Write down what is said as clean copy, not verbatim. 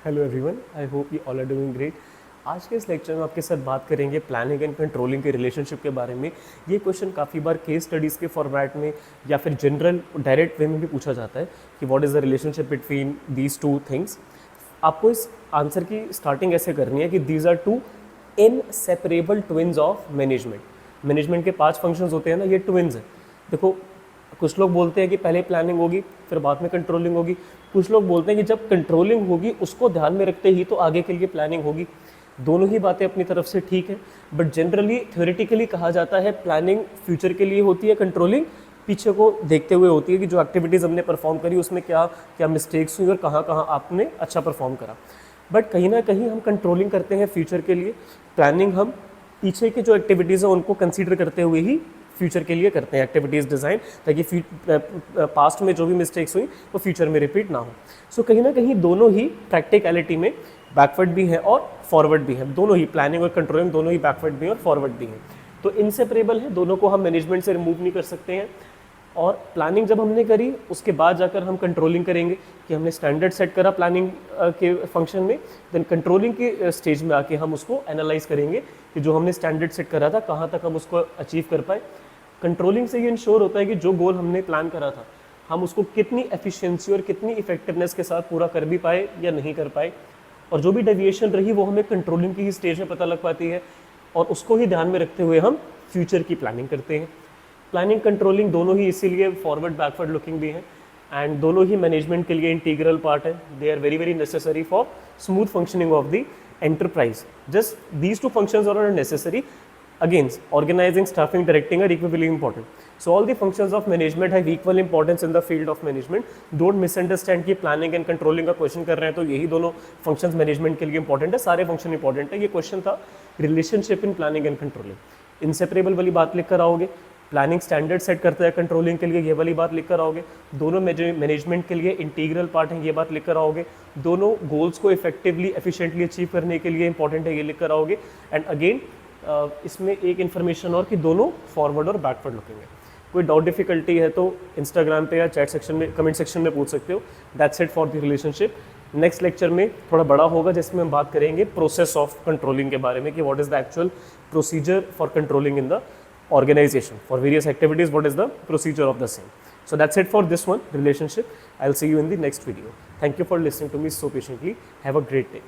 Hello everyone, I hope you all are doing great. आज के इस लेक्चर में आपके साथ बात करेंगे प्लानिंग एंड कंट्रोलिंग के रिलेशनशिप के बारे में। ये क्वेश्चन काफ़ी बार केस स्टडीज़ के फॉर्मेट में या फिर जनरल डायरेक्ट वे में भी पूछा जाता है कि what is the relationship between these two things. आपको इस आंसर की स्टार्टिंग ऐसे करनी है कि these are two inseparable twins of management. Management के 5 फंक्शंस होते हैं ना, ये ट्विन्स हैं। देखो, कुछ लोग बोलते हैं कि पहले प्लानिंग होगी फिर बाद में कंट्रोलिंग होगी। कुछ लोग बोलते हैं कि जब कंट्रोलिंग होगी उसको ध्यान में रखते ही तो आगे के लिए प्लानिंग होगी। दोनों ही बातें अपनी तरफ से ठीक है, बट जनरली थ्योरेटिकली कहा जाता है प्लानिंग फ्यूचर के लिए होती है, कंट्रोलिंग पीछे को देखते हुए होती है कि जो एक्टिविटीज़ हमने परफॉर्म करी उसमें क्या क्या मिस्टेक्स हुई और कहाँ कहाँ आपने अच्छा परफॉर्म करा। बट कहीं ना कहीं हम कंट्रोलिंग करते हैं फ्यूचर के लिए, प्लानिंग हम पीछे की जो एक्टिविटीज़ हैं उनको कंसीडर करते हुए ही फ्यूचर के लिए करते हैं एक्टिविटीज़ डिज़ाइन, ताकि पास्ट में जो भी मिस्टेक्स हुई वो फ्यूचर में रिपीट ना हो। सो कहीं ना कहीं दोनों ही प्रैक्टिकलिटी में बैकवर्ड भी हैं और फॉरवर्ड भी हैं। दोनों ही प्लानिंग और कंट्रोलिंग दोनों ही बैकवर्ड भी हैं और फॉरवर्ड भी हैं, तो इनसेपरेबल है। दोनों को हम मैनेजमेंट से रिमूव नहीं कर सकते हैं। और प्लानिंग जब हमने करी उसके बाद जाकर हम कंट्रोलिंग करेंगे कि हमने स्टैंडर्ड सेट करा प्लानिंग के फंक्शन में, देन कंट्रोलिंग के स्टेज में आके हम उसको एनालाइज करेंगे कि जो हमने स्टैंडर्ड सेट करा था कहाँ तक हम उसको अचीव कर पाए। कंट्रोलिंग से ये इंश्योर होता है कि जो गोल हमने प्लान करा था हम उसको कितनी एफिशिएंसी और कितनी इफेक्टिवनेस के साथ पूरा कर भी पाए या नहीं कर पाए, और जो भी डेविएशन रही वो हमें कंट्रोलिंग की ही स्टेज में पता लग पाती है, और उसको ही ध्यान में रखते हुए हम फ्यूचर की प्लानिंग करते हैं। प्लानिंग कंट्रोलिंग दोनों ही इसीलिए फॉरवर्ड बैकवर्ड लुकिंग भी हैं, एंड दोनों ही मैनेजमेंट के लिए इंटीग्रल पार्ट है। They are very very necessary for smooth functioning of the enterprise. Just these two functions are not necessary. Again, organizing, staffing, directing are equally important. So all the functions of management have equal importance in the field of management. Don't misunderstand कि planning and controlling का question कर रहे हैं तो यही दोनों functions management के लिए important है, सारे function important है। ये क्वेश्चन था relationship in planning and controlling. Inseparable वाली बात लिख कर आओगे, प्लानिंग स्टैंडर्ड सेट करता है कंट्रोलिंग के लिए, ये वाली बात लिख कर आओगे। दोनों मैनेजमेंट के लिए इंटीग्रल पार्ट है, ये बात लिख कर आओगे। दोनों गोल्स को इफेक्टिवली एफिशिएंटली अचीव करने के लिए इंपॉर्टेंट है, ये लिख कर आओगे। एंड अगेन इसमें एक इन्फॉर्मेशन और कि दोनों फॉरवर्ड और बैकवर्ड लुकिंग है। कोई डाउट डिफिकल्टी है तो इंस्टाग्राम पे या चैट सेक्शन में कमेंट सेक्शन में पूछ सकते हो। That's it for the relationship. Next lecture में थोड़ा बड़ा होगा जिसमें हम बात करेंगे प्रोसेस ऑफ कंट्रोलिंग के बारे में कि what is the actual procedure for controlling in the organization for various activities, what is the procedure of the same. So that's it for this one, relationship. I'll see you in the next video. Thank you for listening to me so patiently. Have a great day.